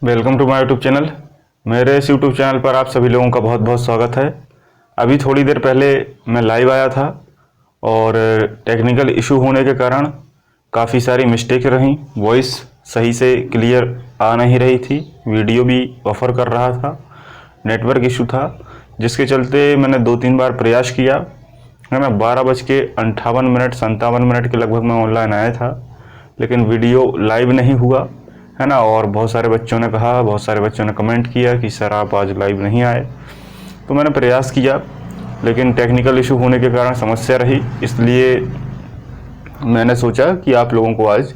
Welcome to my YouTube channel. मेरे इस YouTube channel पर आप सभी लोगों का बहुत बहुत स्वागत है। अभी थोड़ी देर पहले मैं लाइव आया था और टेक्निकल इशू होने के कारण काफ़ी सारी मिस्टेक रहीं। वॉइस सही से क्लियर आ नहीं रही थी, वीडियो भी बफर कर रहा था, नेटवर्क इशू था, जिसके चलते मैंने 2-3 बार प्रयास किया है ना। 12:58 के लगभग मैं ऑनलाइन आया था, लेकिन वीडियो लाइव नहीं हुआ है ना। और बहुत सारे बच्चों ने कहा, बहुत सारे बच्चों ने कमेंट किया कि सर आप आज लाइव नहीं आए। तो मैंने प्रयास किया, लेकिन टेक्निकल इशू होने के कारण समस्या रही, इसलिए मैंने सोचा कि आप लोगों को आज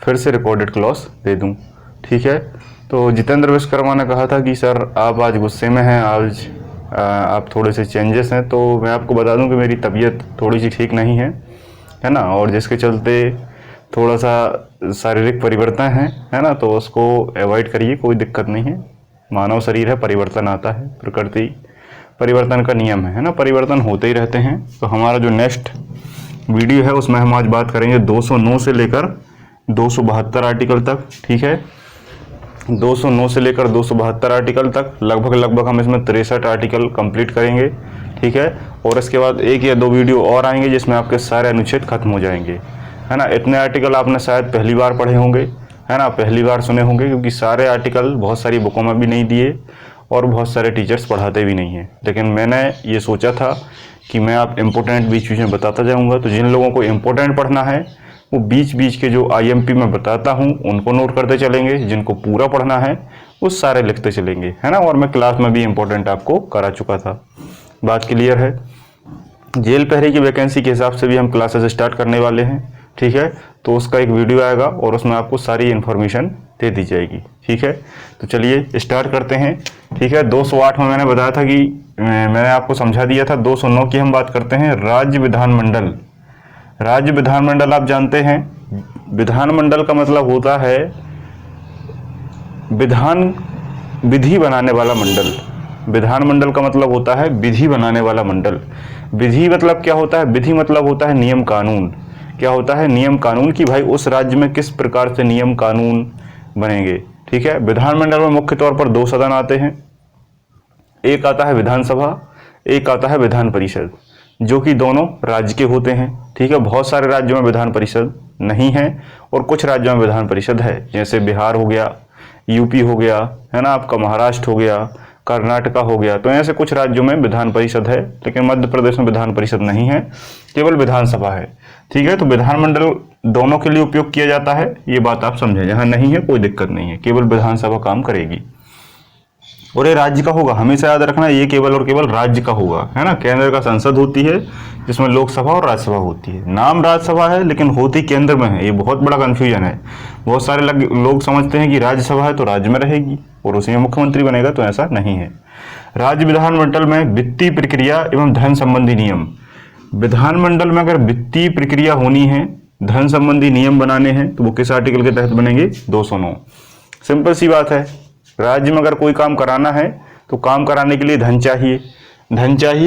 फिर से रिकॉर्डेड क्लास दे दूं। ठीक है। तो जितेंद्र विश्वकर्मा ने कहा था कि सर आप आज गुस्से में हैं, आज आप थोड़े से चेंजेस हैं। तो मैं आपको बता दूं कि मेरी तबीयत थोड़ी सी ठीक नहीं है ना, और जिसके चलते थोड़ा सा शारीरिक परिवर्तन है ना। तो उसको अवॉइड करिए, कोई दिक्कत नहीं है। मानव शरीर है, परिवर्तन आता है, प्रकृति परिवर्तन का नियम है ना, परिवर्तन होते ही रहते हैं। तो हमारा जो नेक्स्ट वीडियो है उसमें हम आज बात करेंगे 209 से लेकर 272 आर्टिकल तक। ठीक है, 209 से लेकर 272 आर्टिकल तक लगभग हम इसमें 63 आर्टिकल कंप्लीट करेंगे। ठीक है, और इसके बाद 1 या 2 वीडियो और आएंगे जिसमें आपके सारे अनुच्छेद खत्म हो जाएंगे, है ना। इतने आर्टिकल आपने शायद पहली बार पढ़े होंगे, है ना, पहली बार सुने होंगे, क्योंकि सारे आर्टिकल बहुत सारी बुकों में भी नहीं दिए और बहुत सारे टीचर्स पढ़ाते भी नहीं हैं। लेकिन मैंने ये सोचा था कि मैं आप इम्पोर्टेंट बीच बीच में बताता जाऊँगा। तो जिन लोगों को इम्पोर्टेंट पढ़ना है वो बीच बीच के जो IMP में बताता हूँ उनको नोट करते चलेंगे, जिनको पूरा पढ़ना है वो सारे लिखते चलेंगे, है ना। और मैं क्लास में भी इम्पोर्टेंट आपको करा चुका था। बात क्लियर है। जेल प्रहरी की वैकेंसी के हिसाब से भी हम क्लासेस स्टार्ट करने वाले हैं। ठीक है, तो उसका एक वीडियो आएगा और उसमें आपको सारी इन्फॉर्मेशन दे दी जाएगी। ठीक है, तो चलिए स्टार्ट करते हैं। ठीक है, 208 में मैंने बताया था कि मैंने आपको समझा दिया था। 209 की हम बात करते हैं। राज्य विधानमंडल। राज्य विधानमंडल आप जानते हैं, विधानमंडल का मतलब होता है विधि बनाने वाला मंडल। विधानमंडल का मतलब होता है विधि बनाने वाला मंडल। विधि मतलब क्या होता है? विधि मतलब होता है नियम कानून। क्या होता है? नियम कानून, की भाई उस राज्य में किस प्रकार से नियम कानून बनेंगे। ठीक है, विधानमंडल में मुख्य तौर पर 2 सदन आते हैं। एक आता है विधानसभा, एक आता है विधान परिषद, जो कि दोनों राज्य के होते हैं। ठीक है, बहुत सारे राज्यों में विधान परिषद नहीं है और कुछ राज्यों में विधान परिषद है, जैसे बिहार हो गया, यूपी हो गया, है ना, आपका महाराष्ट्र हो गया, कर्नाटका हो गया। तो ऐसे कुछ राज्यों में विधान परिषद है, लेकिन मध्य प्रदेश में विधान परिषद नहीं है, केवल विधानसभा है। ठीक है, तो विधानमंडल दोनों के लिए उपयोग किया जाता है, ये बात आप समझें। जहां नहीं है कोई दिक्कत नहीं है, केवल विधानसभा काम करेगी। और ये राज्य का होगा, हमेशा याद रखना, ये केवल और केवल राज्य का होगा, है ना। केंद्र का संसद होती है जिसमें लोकसभा और राज्यसभा होती है। नाम राज्यसभा है लेकिन होती केंद्र में है, ये बहुत बड़ा कंफ्यूजन है। बहुत सारे लोग समझते हैं कि राज्यसभा है तो राज्य में रहेगी और उसी में मुख्यमंत्री बनेगा, तो ऐसा नहीं है। राज्य विधानमंडल में वित्तीय प्रक्रिया एवं धन संबंधी नियम। विधानमंडल में अगर वित्तीय प्रक्रिया होनी है, धन संबंधी नियम बनाने हैं, तो वो किस आर्टिकल के तहत बनेंगे? 209। सिंपल सी बात है, राज्य में अगर कोई काम कराना है तो काम कराने के लिए धन चाहिए,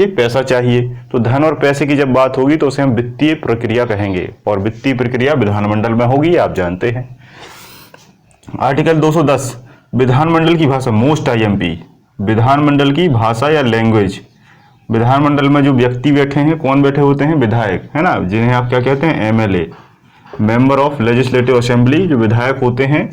पैसा चाहिए। तो धन और पैसे की जब बात होगी तो उसे हम वित्तीय प्रक्रिया कहेंगे, और वित्तीय प्रक्रिया विधानमंडल में होगी, आप जानते हैं। आर्टिकल 210 विधानमंडल की भाषा, मोस्ट IMP, विधानमंडल की भाषा या लैंग्वेज। विधानमंडल में जो व्यक्ति बैठे हैं, कौन बैठे होते हैं? विधायक, है ना, जिन्हें आप क्या कहते हैं? MLA, member of legislative assembly. जो विधायक होते हैं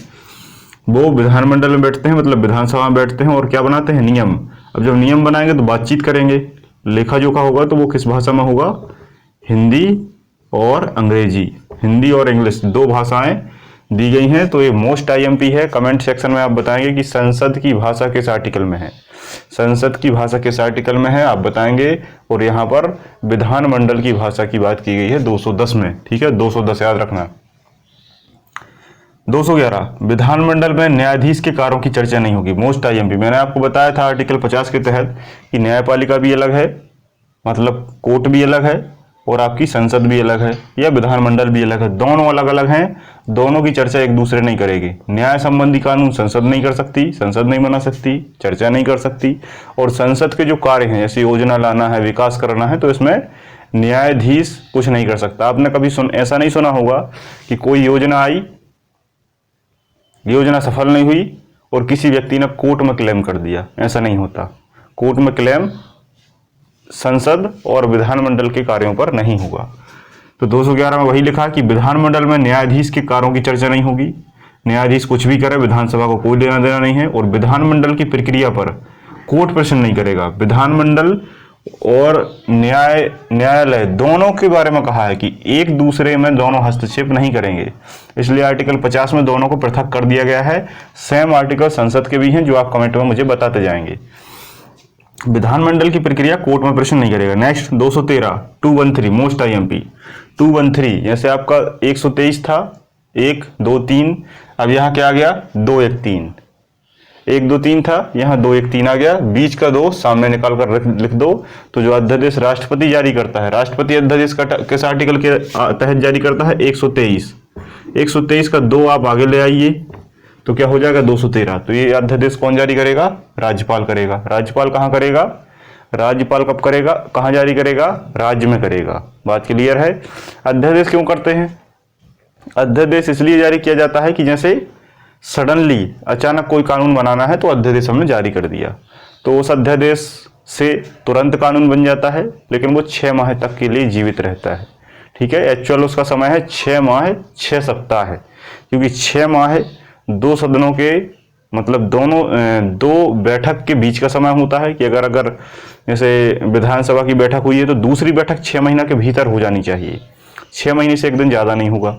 वो विधानमंडल में बैठते हैं, मतलब विधानसभा में बैठते हैं, और क्या बनाते हैं? नियम। अब जब नियम बनाएंगे तो बातचीत करेंगे, लेखा जोखा होगा, तो वो किस भाषा में होगा? हिंदी और अंग्रेजी। हिंदी और इंग्लिश 2 भाषाएं दी गई हैं। तो ये मोस्ट IMP है। कमेंट सेक्शन में आप बताएंगे कि संसद की भाषा किस आर्टिकल में है, संसद की भाषा किस आर्टिकल में है, आप बताएंगे। और यहाँ पर विधानमंडल की भाषा की बात की गई है 210 में। ठीक है, 210 याद रखना। 211 विधानमंडल में न्यायाधीश के कार्यों की चर्चा नहीं होगी, मोस्ट IMP। मैंने आपको बताया था आर्टिकल 50 के तहत कि न्यायपालिका भी अलग है, मतलब कोर्ट भी अलग है, और आपकी संसद भी अलग है, या विधानमंडल भी अलग है। दोनों अलग अलग हैं, दोनों की चर्चा एक दूसरे नहीं करेगी। न्याय संबंधी कानून संसद नहीं कर सकती, संसद नहीं बना सकती, चर्चा नहीं कर सकती। और संसद के जो कार्य हैं, जैसे योजना लाना है, विकास करना है, तो इसमें न्यायाधीश कुछ नहीं कर सकता। आपने कभी ऐसा नहीं सुना होगा कि कोई योजना आई, योजना सफल नहीं हुई और किसी व्यक्ति ने कोर्ट में क्लेम कर दिया, ऐसा नहीं होता। कोर्ट में क्लेम संसद और विधानमंडल के कार्यों पर नहीं होगा। तो 211 में वही लिखा कि विधानमंडल में न्यायाधीश के कार्यों की चर्चा नहीं होगी, न्यायाधीश कुछ भी करे विधानसभा को कोई लेना देना नहीं है, और विधानमंडल की प्रक्रिया पर कोर्ट प्रश्न नहीं करेगा। विधानमंडल और न्यायालय दोनों के बारे में कहा है कि एक दूसरे में दोनों हस्तक्षेप नहीं करेंगे, इसलिए आर्टिकल 50 में दोनों को पृथक कर दिया गया है। सेम आर्टिकल संसद के भी हैं जो आप कमेंट में मुझे बताते जाएंगे। विधानमंडल की प्रक्रिया कोर्ट में प्रश्न नहीं करेगा। नेक्स्ट 213 213 मोस्ट आईएमपी 213, जैसे आपका 123 था 1 2 3, अब यहाँ क्या आ गया 2 1 3, 1 2 3 था, यहाँ 2 1 3 आ गया, बीच का 2 सामने निकाल कर लिख दो। तो जो अध्यादेश राष्ट्रपति जारी करता है, राष्ट्रपति अध्यादेश किस आर्टिकल के तहत जारी करता है 123, 123 का 2 आप आगे ले आइए तो क्या हो जाएगा 213। तो ये अध्यादेश कौन जारी करेगा, राज्यपाल करेगा। राज्यपाल कहाँ करेगा, राज्यपाल कब करेगा, कहाँ जारी करेगा, राज्य में करेगा। बात क्लियर है। अध्यादेश क्यों करते हैं, अध्यादेश इसलिए जारी किया जाता है कि जैसे सडनली अचानक कोई कानून बनाना है तो अध्यादेश हमने जारी कर दिया, तो उस अध्यादेश से तुरंत कानून बन जाता है, लेकिन वो 6 माह तक के लिए जीवित रहता है। ठीक है, एक्चुअल उसका समय है 6 माह 6 सप्ताह है, क्योंकि 6 माह 2 सदनों के मतलब दो बैठक के बीच का समय होता है कि अगर जैसे विधानसभा की बैठक हुई है तो दूसरी बैठक 6 महीना के भीतर हो जानी चाहिए, 6 महीने से एक दिन ज़्यादा नहीं होगा।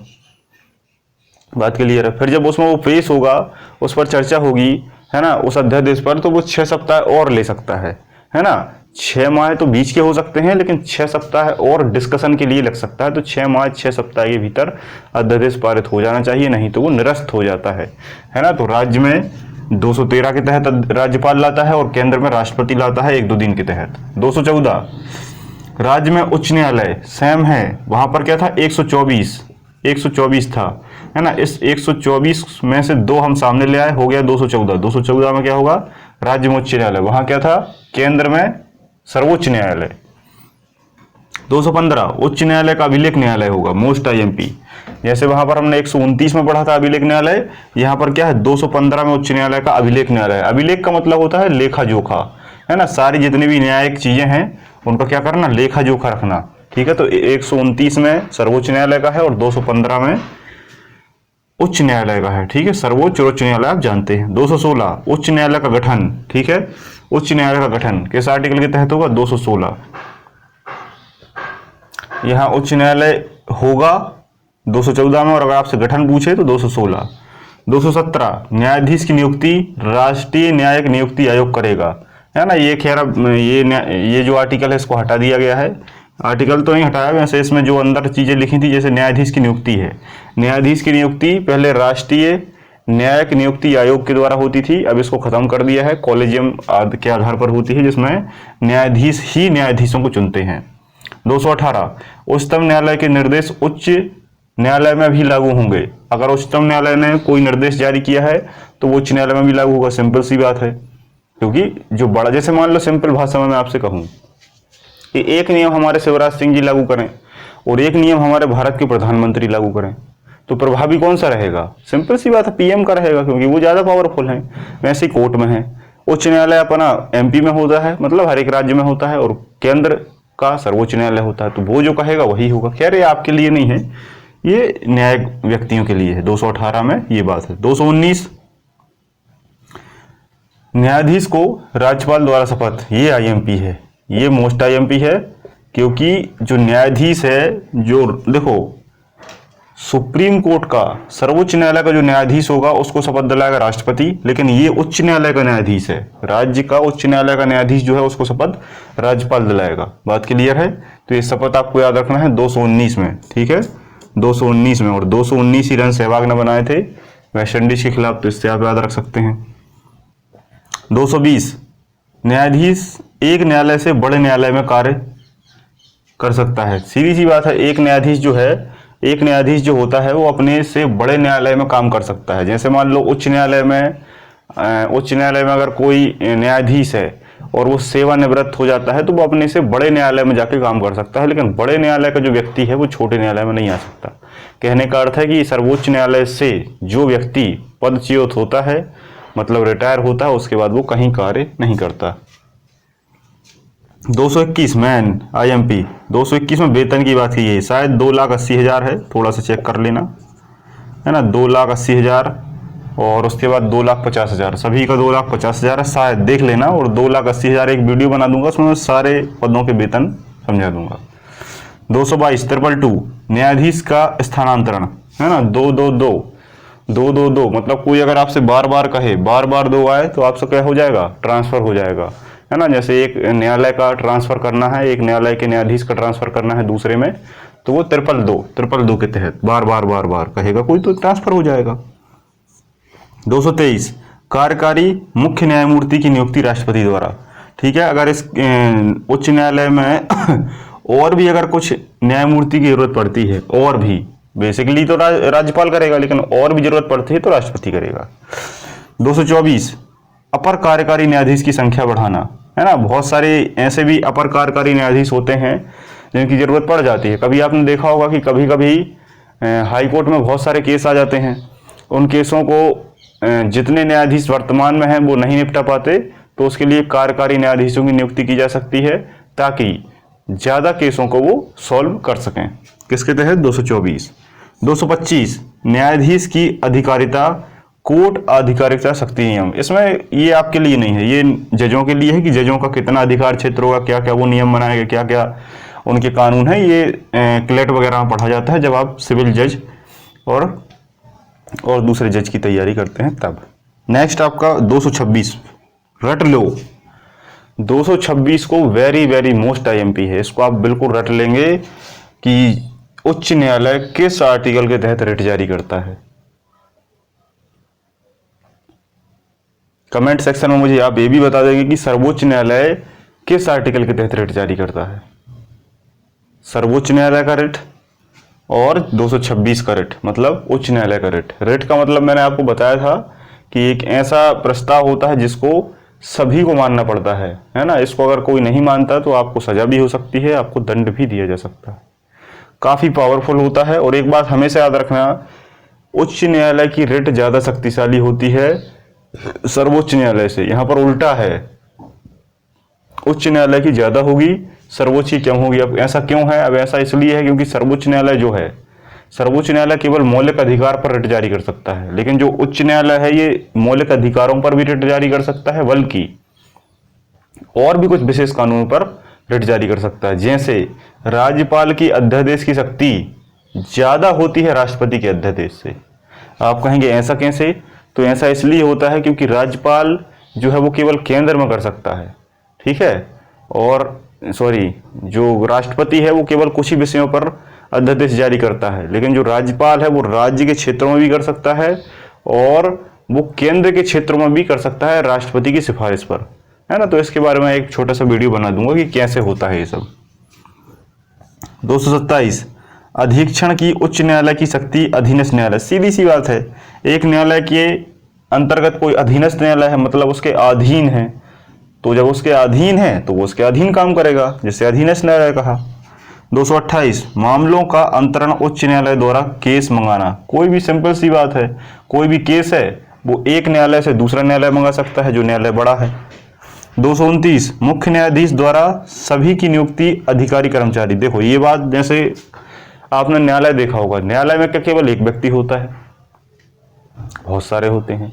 बात क्लियर है। फिर जब उसमें वो पेश होगा, उस पर चर्चा होगी, है ना, उस अध्यादेश पर, तो वो 6 सप्ताह और ले सकता है ना। 6 माह तो बीच के हो सकते हैं, लेकिन 6 सप्ताह और डिस्कशन के लिए लग सकता है। तो 6 माह 6 सप्ताह के भीतर अध्यादेश पारित हो जाना चाहिए, नहीं तो वो निरस्त हो जाता है ना। तो राज्य में 213 के तहत राज्यपाल लाता है और केंद्र में राष्ट्रपति लाता है 1-2 दिन के तहत। 214 राज्य में उच्च न्यायालय सेम है, वहां पर क्या था 124 था, है ना। इस 124 में से 2 हम सामने ले आए, हो गया 214। 214 में क्या होगा, राज्य में उच्च न्यायालय, वहां क्या था, केंद्र में सर्वोच्च न्यायालय। 215 उच्च न्यायालय का अभिलेख न्यायालय होगा, मोस्ट आईएमपी। जैसे वहां पर हमने 129 में पढ़ा था अभिलेख न्यायालय, यहाँ पर क्या है 215 में उच्च न्यायालय का अभिलेख न्यायालय। अभिलेख का मतलब होता है लेखा जोखा, है ना। सारी जितनी भी न्यायिक चीजें हैं उनका क्या करना, लेखा जोखा रखना। ठीक है, तो 129 में सर्वोच्च न्यायालय का है और 215 में उच्च न्यायालय का है। ठीक है, सर्वोच्च और उच्च न्यायालय आप जानते हैं। 216 उच्च न्यायालय का गठन। ठीक है, उच्च न्यायालय का गठन किस आर्टिकल के तहत होगा, 216। यहां उच्च न्यायालय होगा 214 में, और अगर आपसे गठन पूछे तो 216। 217 न्यायाधीश की नियुक्ति राष्ट्रीय न्यायिक नियुक्ति आयोग करेगा, है ना। ये खैर ये जो आर्टिकल है इसको हटा दिया गया है, आर्टिकल तो नहीं हटाया, वैसे इसमें जो अंदर चीजें लिखी थी, जैसे न्यायाधीश की नियुक्ति है, न्यायाधीश की नियुक्ति पहले राष्ट्रीय न्यायिक नियुक्ति आयोग के द्वारा होती थी, अब इसको खत्म कर दिया है, कॉलेजियम के आधार पर होती है, जिसमें न्यायाधीश ही न्यायाधीशों को चुनते हैं। 218 उच्चतम न्यायालय के निर्देश उच्च न्यायालय में भी लागू होंगे। अगर उच्चतम न्यायालय ने कोई निर्देश जारी किया है तो वो उच्च न्यायालय में भी लागू होगा, सिंपल सी बात है। क्योंकि जो बड़ा, जैसे मान लो सिंपल भाषा में मैं आपसे कहूं कि एक नियम हमारे शिवराज सिंह जी लागू करें और एक नियम हमारे भारत के प्रधानमंत्री लागू करें, तो प्रभावी कौन सा रहेगा, सिंपल सी बात है पीएम का रहेगा, क्योंकि वो ज्यादा पावरफुल है। वैसे ही कोर्ट में है, उच्च न्यायालय अपना एमपी में होता है, मतलब हर एक राज्य में होता है, और केंद्र का सर्वोच्च न्यायालय होता है, तो वो जो कहेगा वही होगा। खैर ये आपके लिए नहीं है, ये न्यायिक व्यक्तियों के लिए है। 218 में ये बात है। 219 न्यायाधीश को राज्यपाल द्वारा शपथ, ये आईएमपी है, ये मोस्ट आईएमपी है, क्योंकि जो न्यायाधीश है, जो देखो सुप्रीम कोर्ट का, सर्वोच्च न्यायालय का जो न्यायाधीश होगा उसको शपथ दिलाएगा राष्ट्रपति, लेकिन ये उच्च न्यायालय का न्यायाधीश है, राज्य का उच्च न्यायालय का न्यायाधीश जो है उसको शपथ राज्यपाल दिलाएगा। बात क्लियर है। तो ये शपथ आपको याद रखना है 219 में। ठीक है, 219 में, और 219 ही रन सहवाग ने बनाए थे वेस्ट इंडीज के खिलाफ, तो इससे आप याद रख सकते हैं। 220 न्यायाधीश एक न्यायालय से बड़े न्यायालय में कार्य कर सकता है। सीधी सी बात है, एक न्यायाधीश जो होता है वो अपने से बड़े न्यायालय में काम कर सकता है। जैसे मान लो उच्च न्यायालय में अगर कोई न्यायाधीश है और वो सेवानिवृत्त हो जाता है तो वो अपने से बड़े न्यायालय में जाके काम कर सकता है, लेकिन बड़े न्यायालय का जो व्यक्ति है वो छोटे न्यायालय में नहीं आ सकता। कहने का अर्थ है कि सर्वोच्च न्यायालय से जो व्यक्ति पदच्युत होता है, मतलब रिटायर होता है, उसके बाद वो कहीं कार्य नहीं करता। 221 मैन IMP 221 में वेतन की बात की है, शायद 2,80,000 है, थोड़ा सा चेक कर लेना, है ना। 2,80,000 और उसके बाद 2,50,000, सभी का 2,50,000 है, शायद देख लेना। और 2,80,000 एक वीडियो बना दूंगा, उसमें मैं सारे पदों के वेतन समझा दूंगा। 222 222 न्यायाधीश का स्थानांतरण, है ना। 222 मतलब कोई अगर आपसे बार बार कहे, बार बार 2 आए तो आपसे क्या हो जाएगा, ट्रांसफर हो जाएगा, है ना। जैसे एक न्यायालय का ट्रांसफर करना है, एक न्यायालय के न्यायाधीश का ट्रांसफर करना है दूसरे में, तो वो 222 के तहत बार बार कहेगा कोई तो ट्रांसफर हो जाएगा। 223 कार्यकारी मुख्य न्यायमूर्ति की नियुक्ति राष्ट्रपति द्वारा। ठीक है, अगर इस उच्च न्यायालय में और भी अगर कुछ न्यायमूर्ति की जरूरत पड़ती है, और भी, बेसिकली तो राज्यपाल करेगा, लेकिन और भी जरूरत पड़ती है तो राष्ट्रपति करेगा। 224 अपर कार्यकारी न्यायाधीश की संख्या बढ़ाना, है ना। बहुत सारे ऐसे भी अपर कार्यकारी न्यायाधीश होते हैं जिनकी जरूरत पड़ जाती है। कभी आपने देखा होगा कि कभी कभी हाई कोर्ट में बहुत सारे केस आ जाते हैं, उन केसों को जितने न्यायाधीश वर्तमान में हैं वो नहीं निपटा पाते, तो उसके लिए कार्यकारी न्यायाधीशों की नियुक्ति की जा सकती है, ताकि ज़्यादा केसों को वो सॉल्व कर सकें। किसके तहत, 224। 225 न्यायाधीश की अधिकारिता, कोर्ट आधिकारिकता शक्ति नियम। इसमें ये आपके लिए नहीं है, ये जजों के लिए है कि जजों का कितना अधिकार क्षेत्र होगा, क्या क्या वो नियम बनाएंगे, क्या क्या उनके कानून है। ये क्लेट वगैरह में पढ़ा जाता है जब आप सिविल जज और दूसरे जज की तैयारी करते हैं तब। नेक्स्ट आपका 226 रट लो। 226 को वेरी वेरी मोस्ट IMP है, इसको आप बिल्कुल रट लेंगे कि उच्च न्यायालय किस आर्टिकल के तहत रिट जारी करता है। कमेंट सेक्शन में मुझे आप ये भी बता देंगे कि सर्वोच्च न्यायालय किस आर्टिकल के तहत रिट जारी करता है। सर्वोच्च न्यायालय का रिट और 226 का रिट, मतलब उच्च न्यायालय का रिट। रिट का मतलब मैंने आपको बताया था कि एक ऐसा प्रस्ताव होता है जिसको सभी को मानना पड़ता है ना। इसको अगर कोई नहीं मानता तो आपको सजा भी हो सकती है, आपको दंड भी दिया जा सकता है। काफी पावरफुल होता है। और एक बात हमेशा याद रखना, उच्च न्यायालय की रिट ज्यादा शक्तिशाली होती है सर्वोच्च न्यायालय से। यहां पर उल्टा है, उच्च न्यायालय की ज्यादा होगी, सर्वोच्च की कम होगी। अब ऐसा क्यों है? अब ऐसा इसलिए है क्योंकि सर्वोच्च न्यायालय जो है, सर्वोच्च न्यायालय केवल मौलिक अधिकार पर रिट जारी कर सकता है, लेकिन जो उच्च न्यायालय है ये मौलिक अधिकारों पर भी रिट जारी कर सकता है, बल्कि और भी कुछ विशेष कानूनों पर रिट जारी कर सकता है। जैसे राज्यपाल की अध्यादेश की शक्ति ज्यादा होती है राष्ट्रपति के अध्यादेश से। आप कहेंगे ऐसा कैसे? तो ऐसा इसलिए होता है क्योंकि राज्यपाल जो है वो केवल केंद्र में कर सकता है, ठीक है, और जो राष्ट्रपति है वो केवल कुछ ही विषयों पर अध्यादेश जारी करता है, लेकिन जो राज्यपाल है वो राज्य के क्षेत्रों में भी कर सकता है और वो केंद्र के क्षेत्रों में भी कर सकता है राष्ट्रपति की सिफारिश पर, है ना। तो इसके बारे में एक छोटा सा वीडियो बना दूंगा कि कैसे होता है ये सब। 227 अधीक्षण की उच्च न्यायालय की शक्ति अधीनस्थ न्यायालय। सीधी सी बात है, एक न्यायालय के अंतर्गत कोई अधीनस्थ न्यायालय है, मतलब उसके अधीन है, तो जब उसके अधीन है तो वो उसके अधीन काम करेगा, जिससे अधीनस्थ न्यायालय कहा। 228 मामलों का अंतरण उच्च न्यायालय द्वारा केस मंगाना। कोई भी सिंपल सी बात है, कोई भी केस है वो एक न्यायालय से दूसरा न्यायालय मंगा सकता है जो न्यायालय बड़ा है। 229 मुख्य न्यायाधीश द्वारा सभी की नियुक्ति अधिकारी कर्मचारी। देखो ये बात, जैसे आपने न्यायालय देखा होगा, न्यायालय में क्या केवल एक व्यक्ति होता है? बहुत सारे होते हैं।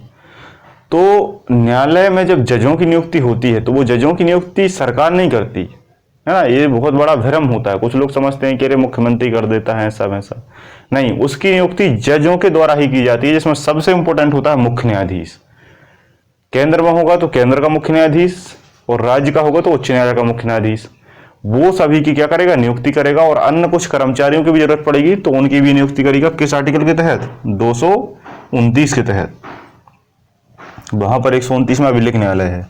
तो न्यायालय में जब जजों की नियुक्ति होती है तो वो जजों की नियुक्ति सरकार नहीं करती, है ना। ये बहुत बड़ा भ्रम होता है, कुछ लोग समझते हैं कि अरे मुख्यमंत्री कर देता है ऐसा वैसा। नहीं, उसकी नियुक्ति जजों के द्वारा ही की जाती है, जिसमें सबसे इंपॉर्टेंट होता है मुख्य न्यायाधीश। केंद्र में होगा तो केंद्र का मुख्य न्यायाधीश, और राज्य का होगा तो उच्च न्यायालय का मुख्य न्यायाधीश। वो सभी की क्या करेगा? नियुक्ति करेगा। और अन्य कुछ कर्मचारियों की भी जरूरत पड़ेगी तो उनकी भी नियुक्ति करेगा। किस आर्टिकल के तहत? 229 के तहत। वहां पर 129वां अभिलेख न्यायालय है।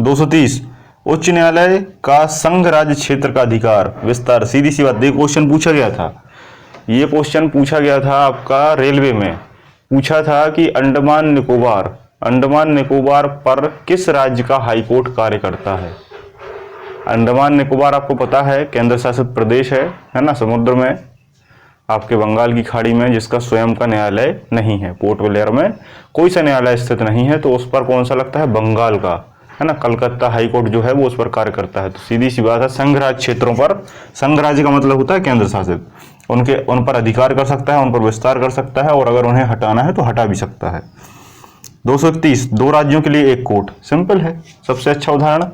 230 उच्च न्यायालय का संघ राज्य क्षेत्र का अधिकार विस्तार। सीधी सी बात, क्वेश्चन पूछा गया था, ये क्वेश्चन पूछा गया था आपका रेलवे में, पूछा था कि अंडमान निकोबार पर किस राज्य का हाईकोर्ट कार्य करता है। अंडमान निकोबार आपको पता है केंद्र शासित प्रदेश है ना, समुद्र में। आपके बंगाल की खाड़ी में जिसका स्वयं का न्यायालय नहीं है, पोर्ट ब्लेयर में कोई सा न्यायालय स्थित नहीं है, तो उस पर कौन सा लगता है, बंगाल का, है ना। कलकत्ता हाई कोर्ट जो है वो उस पर कार्य करता है। तो सीधी सी बात है, संघ राज्य क्षेत्रों पर, संघ राज्य का मतलब होता है केंद्र शासित, उन पर अधिकार कर सकता है, उन पर विस्तार कर सकता है, और अगर उन्हें हटाना है तो हटा भी सकता है। 231 दो राज्यों के लिए एक कोर्ट, सिंपल है। सबसे अच्छा उदाहरण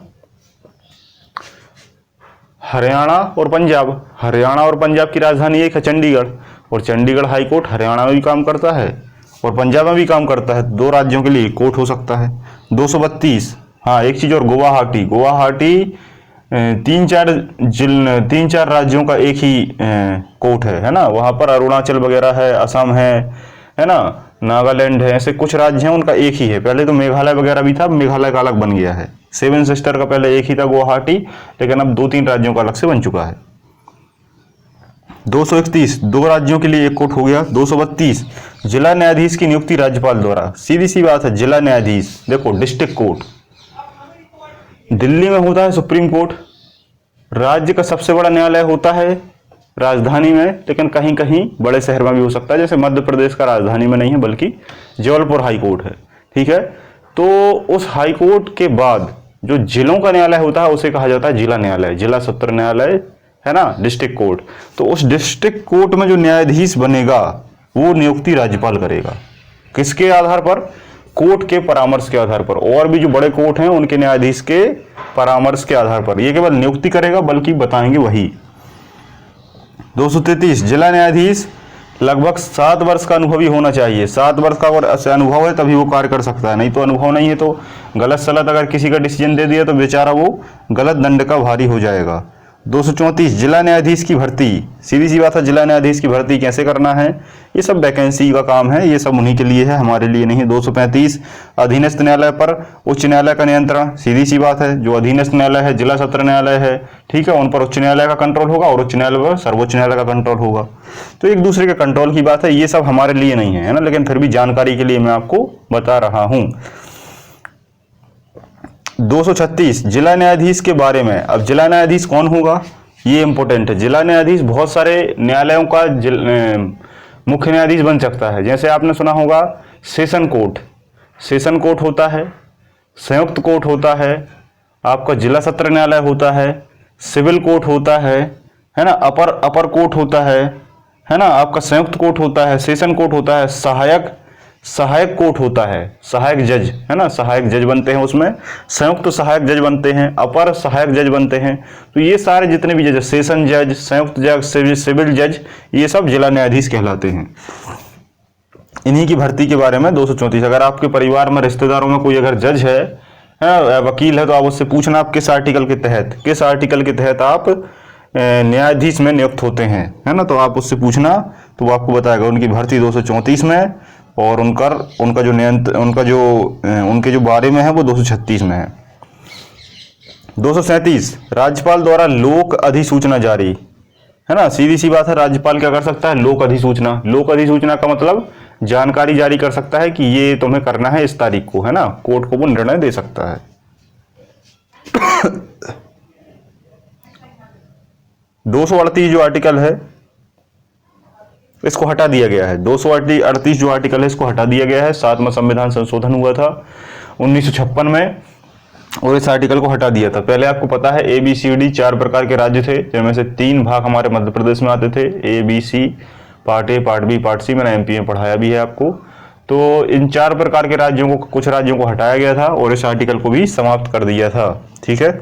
हरियाणा और पंजाब। हरियाणा और पंजाब की राजधानी एक है चंडीगढ़, और चंडीगढ़ हाई कोर्ट हरियाणा में भी काम करता है और पंजाब में भी काम करता है। दो राज्यों के लिए एक कोर्ट हो सकता है। 232 हाँ एक चीज और, गुवाहाटी। गुवाहाटी तीन चार राज्यों का एक ही कोर्ट है ना। वहां पर अरुणाचल वगैरह है, असम है ना, नागालैंड है, ऐसे कुछ राज्य हैं उनका एक ही है। पहले तो मेघालय वगैरह भी था, मेघालय का अलग बन गया है। सेवन सिस्टर का पहले एक ही था गुवाहाटी, लेकिन अब 2-3 राज्यों का अलग से बन चुका है। 231 दो राज्यों के लिए एक कोर्ट हो गया। 232 जिला न्यायाधीश की नियुक्ति राज्यपाल द्वारा। सीधी सी बात है, जिला न्यायाधीश देखो, डिस्ट्रिक्ट कोर्ट दिल्ली में होता है सुप्रीम कोर्ट, राज्य का सबसे बड़ा न्यायालय होता है राजधानी में, लेकिन कहीं कहीं बड़े शहर में भी हो सकता है। जैसे मध्य प्रदेश का राजधानी में नहीं है बल्कि जबलपुर हाई कोर्ट है, ठीक है। तो उस हाई कोर्ट के बाद जो जिलों का न्यायालय होता है उसे कहा जाता है जिला न्यायालय, जिला सत्र न्यायालय, है ना, डिस्ट्रिक्ट कोर्ट। तो उस डिस्ट्रिक्ट कोर्ट में जो न्यायाधीश बनेगा वो नियुक्ति राज्यपाल करेगा। किसके आधार पर, कोर्ट के परामर्श के आधार पर। और भी जो बड़े कोर्ट हैं उनके न्यायाधीश के परामर्श के आधार पर। ये केवल नियुक्ति करेगा, बल्कि बताएंगे वही। 233 जिला न्यायाधीश लगभग 7 वर्ष का अनुभवी होना चाहिए। 7 वर्ष का अगर अनुभव है तभी वो कार्य कर सकता है, नहीं तो अनुभव नहीं है तो गलत सलत अगर किसी का डिसीजन दे दिया तो बेचारा वो गलत दंड का भारी हो जाएगा। 234 जिला न्यायाधीश की भर्ती। सीधी सी बात है, जिला न्यायाधीश की भर्ती कैसे करना है, ये सब वैकेंसी का काम है, ये सब उन्हीं के लिए है, हमारे लिए नहीं है। 235 अधीनस्थ न्यायालय पर उच्च न्यायालय का नियंत्रण। सीधी सी बात है, जो अधीनस्थ न्यायालय है, जिला सत्र न्यायालय है, ठीक है, उन पर उच्च न्यायालय का कंट्रोल होगा और उच्च न्यायालय पर सर्वोच्च न्यायालय का कंट्रोल होगा। तो एक दूसरे के कंट्रोल की बात है, ये सब हमारे लिए नहीं है ना, लेकिन फिर भी जानकारी के लिए मैं आपको बता रहा हूं। 236 जिला न्यायाधीश के बारे में। अब जिला न्यायाधीश कौन होगा ये इंपॉर्टेंट है। जिला न्यायाधीश बहुत सारे न्यायालयों का मुख्य न्यायाधीश बन सकता है। जैसे आपने सुना होगा सेशन कोर्ट, सेशन कोर्ट होता है, संयुक्त कोर्ट होता है, आपका जिला सत्र न्यायालय होता है, सिविल कोर्ट होता है ना, अपर कोर्ट होता है ना, आपका संयुक्त कोर्ट होता है, सेशन कोर्ट होता है, सहायक कोर्ट होता है, सहायक जज, है ना, सहायक जज बनते हैं उसमें, संयुक्त सहायक जज बनते हैं, अपर सहायक जज बनते हैं। तो ये सारे जितने भी जज, सेशन जज, संयुक्त जज, सिविल जज, ये सब जिला न्यायाधीश कहलाते हैं। इन्हीं की भर्ती के बारे में 234। अगर आपके परिवार में, रिश्तेदारों में कोई अगर जज है, वकील है, तो आप उससे पूछना आप किस आर्टिकल के तहत आप न्यायाधीश में नियुक्त होते हैं, है ना। तो आप उससे पूछना तो वो आपको बताएगा। उनकी भर्ती 234 में, और उनके जो बारे में है वो 236 में है। 237 राज्यपाल द्वारा लोक अधिसूचना जारी, है ना। सीधी सी बात है, राज्यपाल क्या कर सकता है, लोक अधिसूचना। लोक अधिसूचना का मतलब जानकारी जारी कर सकता है कि ये तुम्हें करना है इस तारीख को, है ना, कोर्ट को वो निर्णय दे सकता है। 238 जो आर्टिकल है इसको हटा दिया गया है। 238 जो आर्टिकल है इसको हटा दिया गया है। 7वां संविधान संशोधन हुआ था 1956 में, और इस आर्टिकल को हटा दिया था। पहले आपको पता है ABCD 4 प्रकार के राज्य थे, जिनमें से 3 भाग हमारे मध्य प्रदेश में आते थे, ABC, part A, part B, part C। मैंने MP में पढ़ाया भी है आपको। तो इन 4 प्रकार के राज्यों को, कुछ राज्यों को हटाया गया था और इस आर्टिकल को भी समाप्त कर दिया था, ठीक है।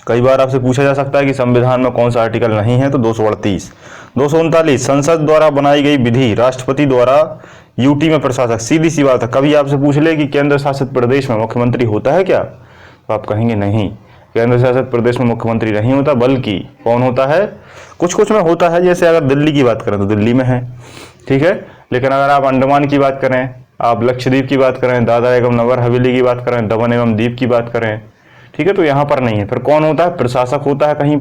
कई बार आपसे पूछा जा सकता है कि संविधान में कौन सा आर्टिकल नहीं है, तो 238। 239 संसद द्वारा बनाई गई विधि राष्ट्रपति द्वारा यूटी में प्रशासक। सीधी सी बात है, कभी आपसे पूछ ले कि केंद्र शासित प्रदेश में मुख्यमंत्री होता है क्या, तो आप कहेंगे नहीं, केंद्र शासित प्रदेश में मुख्यमंत्री नहीं होता, बल्कि कौन होता है, कुछ कुछ में होता है। जैसे अगर दिल्ली की बात करें तो दिल्ली में है, ठीक है। लेकिन अगर आप अंडमान की बात करें, आप लक्षद्वीप की बात करें, दादरा एवं नगर हवेली की बात करें, दमन एवं दीव की बात करें, ठीक है, तो यहाँ पर नहीं है। फिर कौन होता है, प्रशासक होता है, कहीं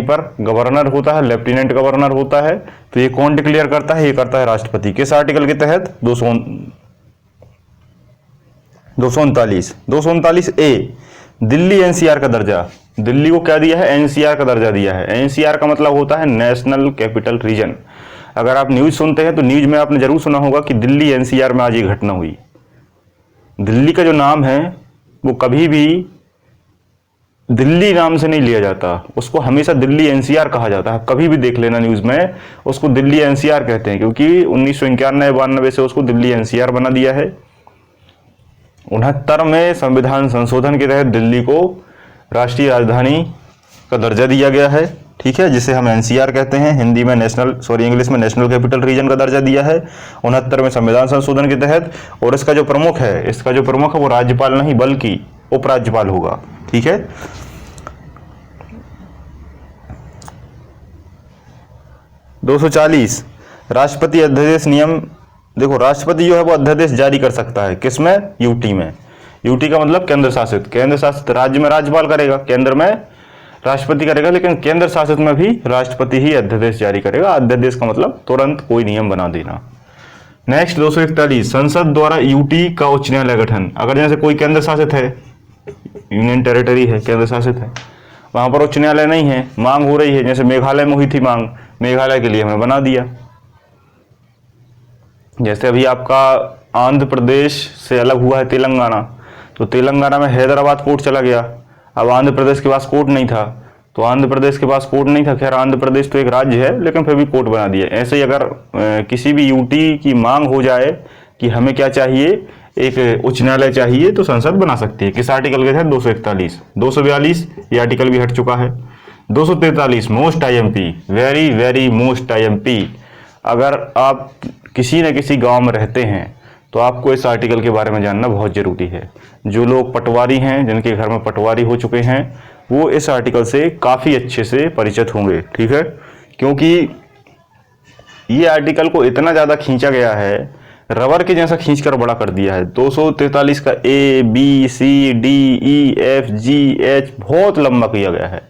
पर गवर्नर होता है, लेफ्टिनेंट गवर्नर होता है। तो ये कौन डिक्लेयर करता है, ये करता है राष्ट्रपति। किस आर्टिकल के तहत, 239 239 ए दिल्ली NCR का दर्जा। दिल्ली को क्या दिया है, एनसीआर का दर्जा दिया है। एनसीआर का मतलब होता है नेशनल कैपिटल रीजन। अगर आप न्यूज़ सुनते हैं तो न्यूज़ में आपने जरूर सुना होगा कि दिल्ली एनसीआर में आज ये घटना हुई। दिल्ली का जो नाम है वो कभी भी दिल्ली नाम से नहीं लिया जाता, उसको हमेशा दिल्ली एनसीआर कहा जाता है। कभी भी देख लेना न्यूज़ में, उसको दिल्ली एनसीआर कहते हैं, क्योंकि 1991-92 से उसको दिल्ली एनसीआर बना दिया है। 69 में संविधान संशोधन के तहत दिल्ली को राष्ट्रीय राजधानी का दर्जा दिया गया है, ठीक है, जिसे हम एनसीआर कहते हैं। हिंदी में इंग्लिश में नेशनल कैपिटल रीजन का दर्जा दिया है 69 में संविधान संशोधन के तहत। और इसका जो प्रमुख है वो राज्यपाल नहीं बल्कि उपराज्यपाल होगा, ठीक है। दो 240 राष्ट्रपति अध्यादेश नियम। देखो, राष्ट्रपति जो है वो अध्यादेश जारी कर सकता है, किसमें, यूटी में। यूटी का मतलब केंद्र शासित राज्य में राज्यपाल करेगा, केंद्र में राष्ट्रपति करेगा, लेकिन केंद्र शासित में भी राष्ट्रपति ही अध्यादेश जारी करेगा। अध्यादेश का मतलब तुरंत कोई नियम बना देना। नेक्स्ट 241 संसद द्वारा यूटी का उच्च न्यायालय गठन। अगर जैसे कोई केंद्र शासित है, यूनियन टेरिटरी है, केंद्र शासित है, वहां पर उच्च न्यायालय नहीं है, मांग हो रही है, जैसे मेघालय में हुई थी मांग, मेघालय के लिए हमने बना दिया। जैसे अभी आपका आंध्र प्रदेश से अलग हुआ है तेलंगाना, तो तेलंगाना में हैदराबाद कोर्ट चला गया। अब आंध्र प्रदेश के पास कोर्ट नहीं था, तो आंध्र प्रदेश के पास कोर्ट नहीं था, खैर आंध्र प्रदेश तो एक राज्य है, लेकिन फिर भी कोर्ट बना दिया। ऐसे ही अगर किसी भी यूटी की मांग हो जाए कि हमें क्या चाहिए, एक उच्च न्यायालय चाहिए, तो संसद बना सकती है। किस आर्टिकल के तहत, 241। 242 ये आर्टिकल भी हट चुका है। 243 most IMP, very very most IMP. अगर आप किसी न किसी गांव में रहते हैं तो आपको इस आर्टिकल के बारे में जानना बहुत ज़रूरी है। जो लोग पटवारी हैं, जिनके घर में पटवारी हो चुके हैं, वो इस आर्टिकल से काफ़ी अच्छे से परिचित होंगे, ठीक है, क्योंकि ये आर्टिकल को इतना ज़्यादा खींचा गया है, रबर के जैसा खींचकर बड़ा कर दिया है। 243 का A B C D E F G H बहुत लंबा किया गया है।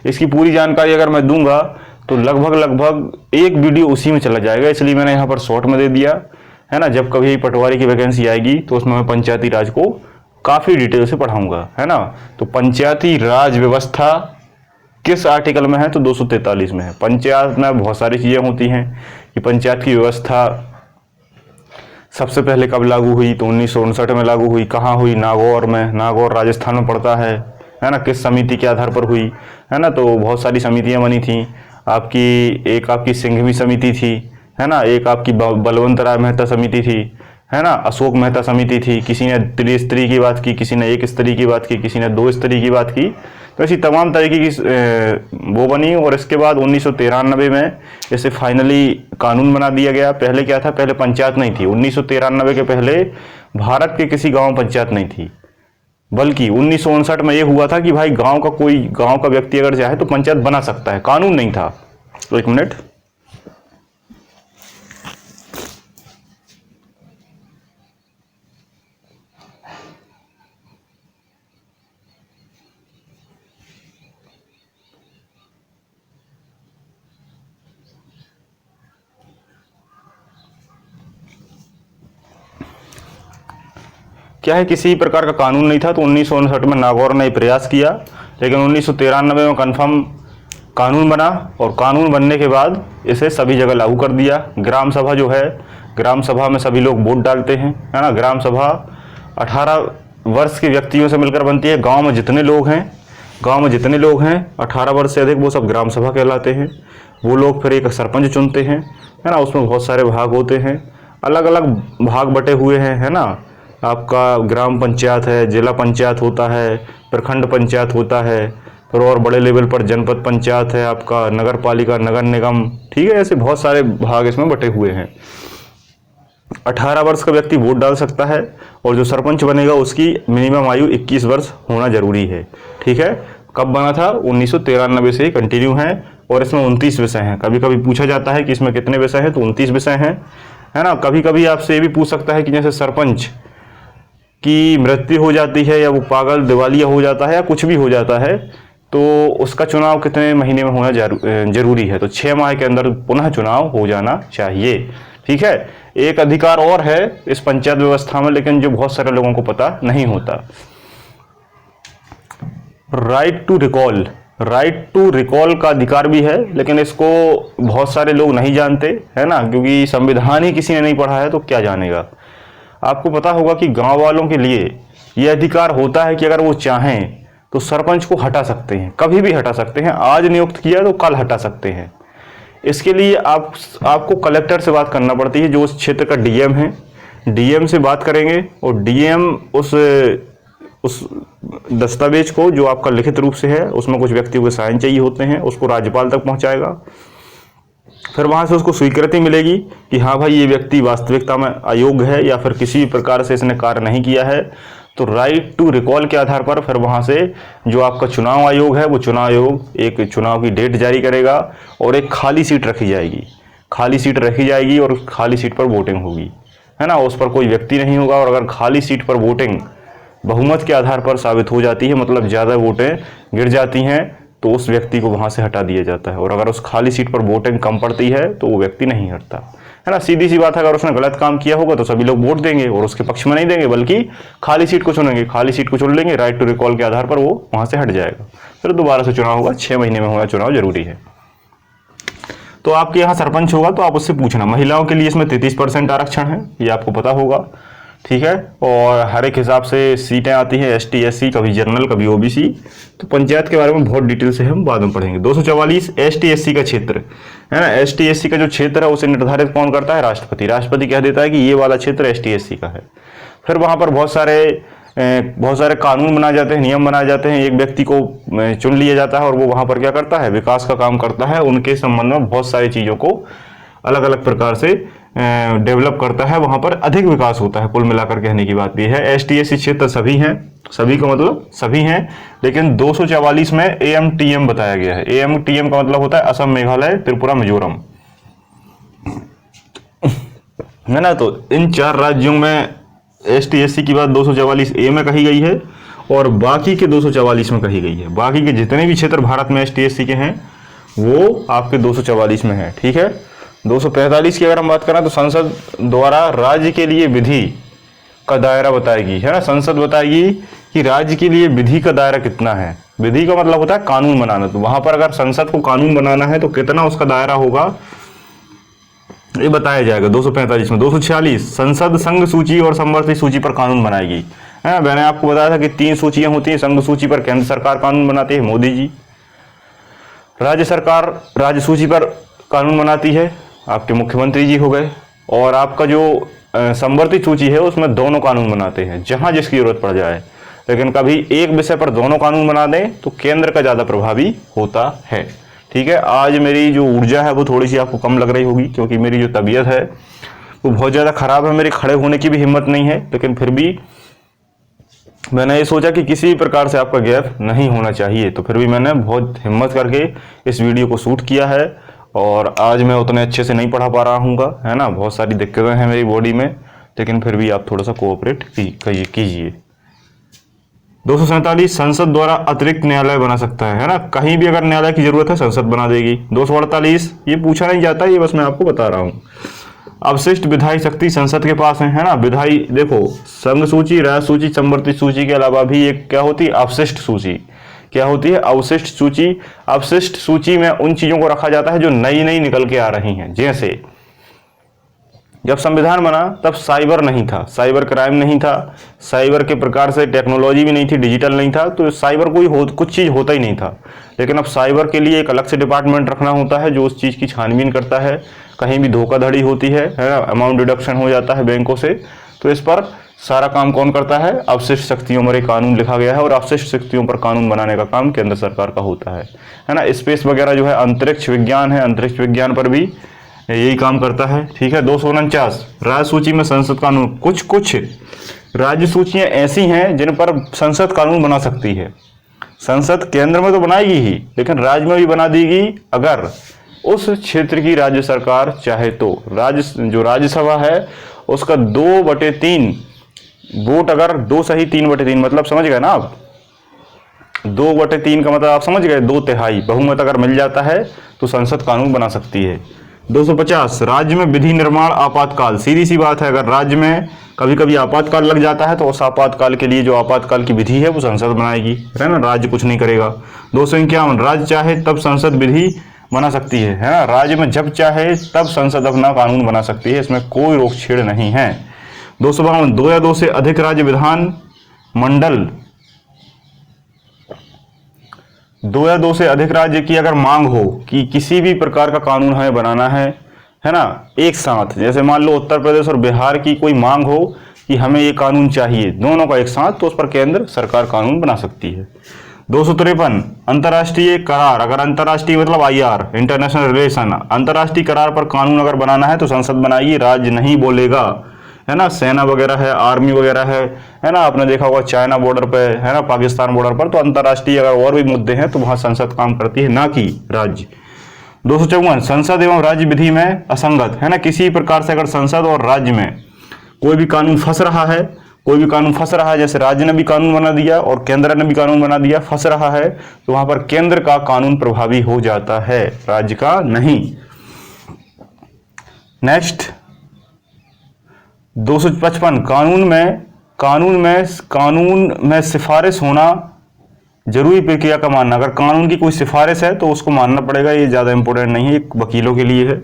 इसकी पूरी जानकारी अगर मैं दूंगा तो लगभग एक वीडियो उसी में चला जाएगा, इसलिए मैंने यहाँ पर शॉर्ट में दे दिया है ना। जब कभी पटवारी की वैकेंसी आएगी तो उसमें मैं पंचायती राज को काफ़ी डिटेल से पढ़ाऊंगा, है ना। तो पंचायती राज व्यवस्था किस आर्टिकल में है, तो 243 में है। पंचायत में बहुत सारी चीज़ें होती हैं कि पंचायत की व्यवस्था सबसे पहले कब लागू हुई, तो 1959 में लागू हुई। कहाँ हुई, नागौर में, नागौर राजस्थान में पड़ता है ना। किस समिति के आधार पर हुई, है ना, तो बहुत सारी समितियां बनी थी। एक आपकी सिंघवी समिति थी, है ना, एक आपकी बलवंत राय मेहता समिति थी, है ना, अशोक मेहता समिति थी। किसी ने त्रिस्तरीय की बात की, किसी ने एक स्तरीय की बात की, किसी ने 2 स्तरीय की बात की। तो ऐसी तमाम तरीके की वो बनी। और इसके बाद 1993 में इसे फाइनली कानून बना दिया गया। पहले क्या था, पहले पंचायत नहीं थी। 1993 के पहले भारत के किसी गाँव में पंचायत नहीं थी, बल्कि 1959 में यह हुआ था कि भाई गांव का व्यक्ति अगर चाहे तो पंचायत बना सकता है, कानून नहीं था। तो एक मिनट, क्या है, किसी प्रकार का कानून नहीं था। तो 1959 में नागौर ने प्रयास किया, लेकिन 1993 में कन्फर्म कानून बना। और कानून बनने के बाद इसे सभी जगह लागू कर दिया। ग्राम सभा जो है, ग्राम सभा में सभी लोग वोट डालते हैं, है ना। ग्राम सभा 18 वर्ष के व्यक्तियों से मिलकर बनती है। गांव में जितने लोग हैं 18 वर्ष से अधिक, वो सब ग्राम सभा कहलाते हैं। वो लोग फिर एक सरपंच चुनते हैं, है ना। उसमें बहुत सारे भाग होते हैं, अलग अलग भाग बटे हुए हैं, है ना। आपका ग्राम पंचायत है, जिला पंचायत होता है, प्रखंड पंचायत होता है, फिर और बड़े लेवल पर जनपद पंचायत है, आपका नगर पालिका, नगर निगम, ठीक है। ऐसे बहुत सारे भाग इसमें बटे हुए हैं। 18 वर्ष का व्यक्ति वोट डाल सकता है, और जो सरपंच बनेगा उसकी मिनिमम आयु 21 वर्ष होना जरूरी है, ठीक है। कब बना था, 1993 से ही कंटिन्यू है। और इसमें 29 विषय हैं। कभी कभी पूछा जाता है कि इसमें कितने विषय हैं, तो 29 विषय हैं, है ना। कभी कभी आपसे ये भी पूछ सकता है कि जैसे सरपंच की मृत्यु हो जाती है, या वो पागल दिवालिया हो जाता है, या कुछ भी हो जाता है, तो उसका चुनाव कितने महीने में होना जरूरी है। तो 6 माह के अंदर पुनः चुनाव हो जाना चाहिए, ठीक है। एक अधिकार और है इस पंचायत व्यवस्था में, लेकिन जो बहुत सारे लोगों को पता नहीं होता। Right to recall, right to recall का अधिकार भी है, लेकिन इसको बहुत सारे लोग नहीं जानते, है ना, क्योंकि संविधान ही किसी ने नहीं पढ़ा है तो क्या जानेगा। आपको पता होगा कि गांव वालों के लिए यह अधिकार होता है कि अगर वो चाहें तो सरपंच को हटा सकते हैं, कभी भी हटा सकते हैं, आज नियुक्त किया तो कल हटा सकते हैं। इसके लिए आपको कलेक्टर से बात करना पड़ती है, जो उस क्षेत्र का डीएम है। डीएम से बात करेंगे और डीएम उस दस्तावेज को, जो आपका लिखित रूप से है, उसमें कुछ व्यक्तियों के साइन चाहिए होते हैं, उसको राज्यपाल तक पहुंचाएगा। फिर वहां से उसको स्वीकृति मिलेगी कि हाँ भाई ये व्यक्ति वास्तविकता में अयोग्य है या फिर किसी भी प्रकार से इसने कार्य नहीं किया है, तो राइट टू रिकॉल के आधार पर फिर वहां से जो आपका चुनाव आयोग है, वो चुनाव आयोग एक चुनाव की डेट जारी करेगा और एक खाली सीट रखी जाएगी, खाली सीट रखी जाएगी और उस खाली सीट पर वोटिंग होगी, है ना। उस पर कोई व्यक्ति नहीं होगा और अगर खाली सीट पर वोटिंग बहुमत के आधार पर साबित हो जाती है, मतलब ज़्यादा वोटें गिर जाती हैं, तो उस व्यक्ति को वहां से हटा दिया जाता है। और अगर उस खाली सीट पर वोटिंग कम पड़ती है तो वो व्यक्ति नहीं हटता, है ना। सीधी सी बात है, अगर उसने गलत काम किया होगा तो सभी लोग वोट देंगे और उसके पक्ष में नहीं देंगे, बल्कि खाली सीट को चुनेंगे, खाली सीट को चुन लेंगे, राइट टू रिकॉल के आधार पर वो वहां से हट जाएगा। फिर दोबारा से चुनाव होगा, 6 महीने में होगा चुनाव, जरूरी है। तो आपके यहाँ सरपंच होगा तो आप उससे पूछना। महिलाओं के लिए इसमें 33% आरक्षण है, ये आपको पता होगा, ठीक है। और हर एक हिसाब से सीटें आती हैं, एसटी एससी, कभी जनरल कभी ओबीसी। तो पंचायत के बारे में बहुत डिटेल से हम बाद में पढ़ेंगे। 244 एसटी एससी का क्षेत्र है ना। एसटी एससी का जो क्षेत्र है उसे निर्धारित कौन करता है? राष्ट्रपति। राष्ट्रपति कह देता है कि ये वाला क्षेत्र एसटी एससी का है। फिर वहां पर बहुत सारे कानून बनाए जाते हैं, नियम बनाए जाते हैं। एक व्यक्ति को चुन लिया जाता है और वो वहां पर क्या करता है? विकास का काम करता है। उनके संबंध में बहुत सारी चीजों को अलग अलग प्रकार से डेवलप करता है, वहां पर अधिक विकास होता है। कुल मिलाकर कहने की बात भी है, एसटी एससी क्षेत्र सभी हैं, सभी का मतलब सभी हैं, लेकिन 244 में एएमटीएम बताया गया है। एएमटीएम का मतलब होता है असम, मेघालय, त्रिपुरा, मिजोरम, है ना। तो इन 4 राज्यों में एसटी एससी की बात 244 ए में कही गई है और बाकी के 244 में कही गई है। बाकी के जितने भी क्षेत्र भारत में एसटी एससी के हैं वो आपके 244 में है, ठीक है। 245 की अगर हम बात करें तो संसद द्वारा राज्य के लिए विधि का दायरा बताएगी, है ना। संसद बताएगी कि राज्य के लिए विधि का दायरा कितना है। विधि का मतलब होता है कानून बनाना। तो वहां पर अगर संसद को कानून बनाना है तो कितना उसका दायरा होगा ये बताया जाएगा 245 में। 246 संसद संघ सूची और समवर्ती सूची पर कानून बनाएगी, है। मैंने आपको बताया था कि 3 सूचियां होती हैं। संघ सूची पर केंद्र सरकार कानून बनाती है, मोदी जी। राज्य सरकार राज्य सूची पर कानून बनाती है, आपके मुख्यमंत्री जी हो गए। और आपका जो समवर्ती सूची है उसमें दोनों कानून बनाते हैं जहां जिसकी जरूरत पड़ जाए। लेकिन कभी एक विषय पर दोनों कानून बना दें तो केंद्र का ज्यादा प्रभावी होता है, ठीक है। आज मेरी जो ऊर्जा है वो थोड़ी सी आपको कम लग रही होगी क्योंकि मेरी जो तबीयत है वो बहुत ज़्यादा खराब है। मेरी खड़े होने की भी हिम्मत नहीं है, लेकिन फिर भी मैंने ये सोचा कि किसी भी प्रकार से आपका गैप नहीं होना चाहिए, तो फिर भी मैंने बहुत हिम्मत करके इस वीडियो को शूट किया है। और आज मैं उतने अच्छे से नहीं पढ़ा पा रहा हूँ, है ना। बहुत सारी दिक्कतें हैं मेरी बॉडी में, लेकिन फिर भी आप थोड़ा सा कोऑपरेट कीजिए। 247 संसद द्वारा अतिरिक्त न्यायालय बना सकता है ना। कहीं भी अगर न्यायालय की जरूरत है संसद बना देगी। 248 ये पूछा नहीं जाता, ये बस मैं आपको बता रहा हूँ। अवशिष्ट विधायी शक्ति संसद के पास है ना। विधायी देखो, संघ सूची, राज्य सूची, समवर्ती सूची के अलावा भी एक क्या होती है? अवशिष्ट सूची। क्या होती है? अवशिष्ट सूची। अवशिष्ट सूची में उन चीजों को रखा जाता है जो नई नई निकल के आ रही हैं। जैसे जब संविधान बना तब साइबर नहीं था, साइबर क्राइम नहीं था, साइबर के प्रकार से टेक्नोलॉजी भी नहीं थी, डिजिटल नहीं था, तो साइबर कुछ चीज होता ही नहीं था। लेकिन अब साइबर के लिए एक अलग से डिपार्टमेंट रखना होता है जो उस चीज की छानबीन करता है। कहीं भी धोखाधड़ी होती है ना, अमाउंट डिडक्शन हो जाता है बैंकों से, तो इस पर सारा काम कौन करता है? अवशिष्ट शक्तियों पर एक कानून लिखा गया है और अवशिष्ट शक्तियों पर कानून बनाने का काम केंद्र सरकार का होता है ना। स्पेस वगैरह जो है, अंतरिक्ष विज्ञान है, अंतरिक्ष विज्ञान पर भी यही काम करता है, ठीक है। 249 राज्य सूची में संसद कानून। कुछ राज्य सूचियां ऐसी हैं जिन पर संसद कानून बना सकती है। संसद केंद्र में तो बनाएगी ही, लेकिन राज्य में भी बना देगी अगर उस क्षेत्र की राज्य सरकार चाहे तो। जो राज्यसभा है उसका 2/3 वोट, अगर 2 सही 3/3, मतलब समझ गए ना आप। 2/3 का मतलब आप समझ गए, 2/3 बहुमत अगर मिल जाता है तो संसद कानून बना सकती है। 250 राज्य में विधि निर्माण आपातकाल। सीधी सी बात है, अगर राज्य में कभी कभी आपातकाल लग जाता है तो उस आपातकाल के लिए जो आपातकाल की विधि है वो संसद बनाएगी, है ना, राज्य कुछ नहीं करेगा। 251 राज्य चाहे तब संसद विधि बना सकती है ना, राज्य में जब चाहे तब संसद अपना कानून बना सकती है, इसमें कोई रोक छेड़ नहीं है। 252 दो या दो से अधिक राज्य विधान मंडल, दो या दो से अधिक राज्य की अगर मांग हो कि किसी भी प्रकार का कानून हमें बनाना है ना, एक साथ, जैसे मान लो उत्तर प्रदेश और बिहार की कोई मांग हो कि हमें ये कानून चाहिए, दोनों का एक साथ, तो उस पर केंद्र सरकार कानून बना सकती है। 253 अंतर्राष्ट्रीय करार, अगर अंतर्राष्ट्रीय मतलब IR इंटरनेशनल रिलेशन, अंतर्राष्ट्रीय करार पर कानून अगर बनाना है तो संसद बनाएगी, राज्य नहीं बोलेगा, है ना। सेना वगैरह है, आर्मी वगैरह है ना, आपने देखा होगा चाइना बॉर्डर पे, है ना, पाकिस्तान बॉर्डर पर, तो अंतर्राष्ट्रीय अगर और भी मुद्दे हैं तो वहां संसद काम करती है, ना कि राज्य। 254 संसद एवं राज्य विधि में असंगत, है ना, किसी प्रकार से अगर संसद और राज्य में कोई भी कानून फंस रहा है, कोई भी कानून फंस रहा है, जैसे राज्य ने भी कानून बना दिया और केंद्र ने भी कानून बना दिया, फंस रहा है, तो वहां पर केंद्र का कानून प्रभावी हो जाता है, राज्य का नहीं। नेक्स्ट 255 कानून में सिफारिश होना जरूरी प्रक्रिया का मानना, अगर कानून की कोई सिफारिश है तो उसको मानना पड़ेगा, ये ज्यादा इंपॉर्टेंट नहीं है, एक वकीलों के लिए है।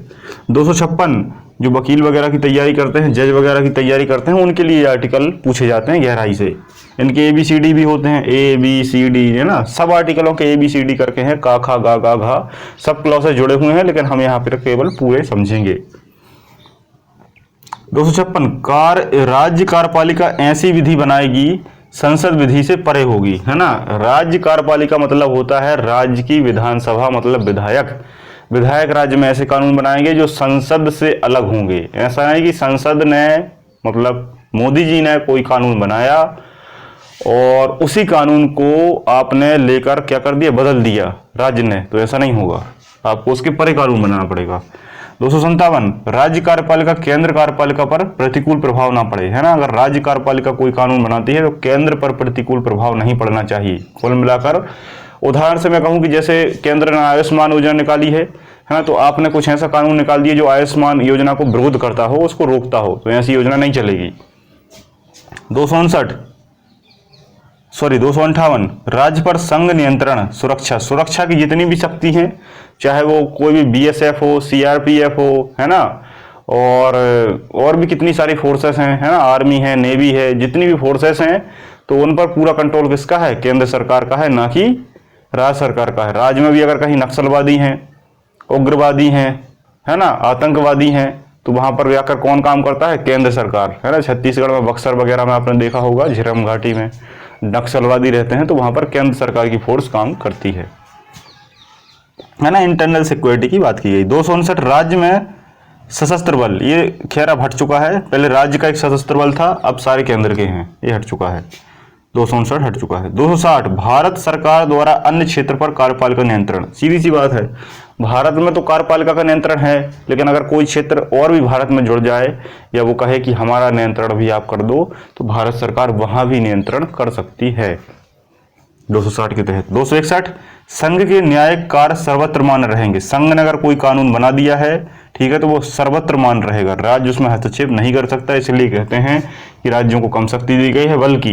256 जो वकील वगैरह की तैयारी करते हैं, जज वगैरह की तैयारी करते हैं, उनके लिए आर्टिकल पूछे जाते हैं गहराई से, इनके ABCD भी होते हैं, ABCD, है ना, सब आर्टिकलों के ABCD करके हैं, का खा गा गा घा, सब क्लॉसेस जुड़े हुए हैं, लेकिन हम यहाँ पर केवल पूरे समझेंगे। 256 राज्य कार्यपालिका ऐसी विधि बनाएगी संसद विधि से परे होगी, है ना। राज्य कार्यपालिका मतलब होता है राज्य की विधानसभा, मतलब विधायक राज्य में ऐसे कानून बनाएंगे जो संसद से अलग होंगे। ऐसा नहीं कि संसद ने, मतलब मोदी जी ने कोई कानून बनाया और उसी कानून को आपने लेकर क्या कर दिया, बदल दिया राज्य ने, तो ऐसा नहीं होगा, आपको उसके परे कानून बनाना पड़ेगा। 257 राज्य कार्यपालिका केंद्र कार्यपालिका पर प्रतिकूल प्रभाव ना पड़े, है ना, अगर राज्य कार्यपालिका कोई कानून बनाती है तो केंद्र पर प्रतिकूल प्रभाव नहीं पड़ना चाहिए। कुल मिलाकर उदाहरण से मैं कहूं कि जैसे केंद्र ने आयुष्मान योजना निकाली है ना, तो आपने कुछ ऐसा कानून निकाल दिया जो आयुष्मान योजना को विरोध करता हो, उसको रोकता हो, तो ऐसी योजना नहीं चलेगी। 258 राज्य पर संघ नियंत्रण सुरक्षा की जितनी भी शक्ति हैं, चाहे वो कोई भी BSF हो, CRPF हो, है ना, और भी कितनी सारी फोर्सेस हैं, है ना, आर्मी है, नेवी है, जितनी भी फोर्सेस हैं, तो उन पर पूरा कंट्रोल किसका है, केंद्र सरकार का है, ना कि राज्य सरकार का है। राज्य में भी अगर कहीं नक्सलवादी हैं, उग्रवादी हैं, है ना, आतंकवादी हैं, तो वहां पर जाकर कौन काम करता है, केंद्र सरकार, है ना। छत्तीसगढ़ में बक्सर वगैरह में आपने देखा होगा, झीरम घाटी में नक्सलवादी रहते हैं, तो वहां पर केंद्र सरकार की फोर्स काम करती है ना। इंटरनल सिक्योरिटी की बात की गई। 259 राज्य में सशस्त्र बल, ये खैर अब हट चुका है, पहले राज्य का एक सशस्त्र बल था, अब सारे केंद्र के हैं, ये हट चुका है, 259 हट चुका है। 260 भारत सरकार द्वारा अन्य क्षेत्र पर कार्यपालिका नियंत्रण, सीधी सी बात है, भारत में तो कार्यपालिका का नियंत्रण है, लेकिन अगर कोई क्षेत्र और भी भारत में जुड़ जाए या वो कहे कि हमारा नियंत्रण भी आप कर दो, तो भारत सरकार वहां भी नियंत्रण कर सकती है 260 के तहत। 261 संघ के न्यायिक कार्य सर्वत्र मान्य रहेंगे, संघ ने अगर कोई कानून बना दिया है, ठीक है, तो वो सर्वत्र मान्य रहेगा, राज्य उसमें हस्तक्षेप नहीं कर सकता, इसलिए कहते हैं कि राज्यों को कम शक्ति दी गई है, बल्कि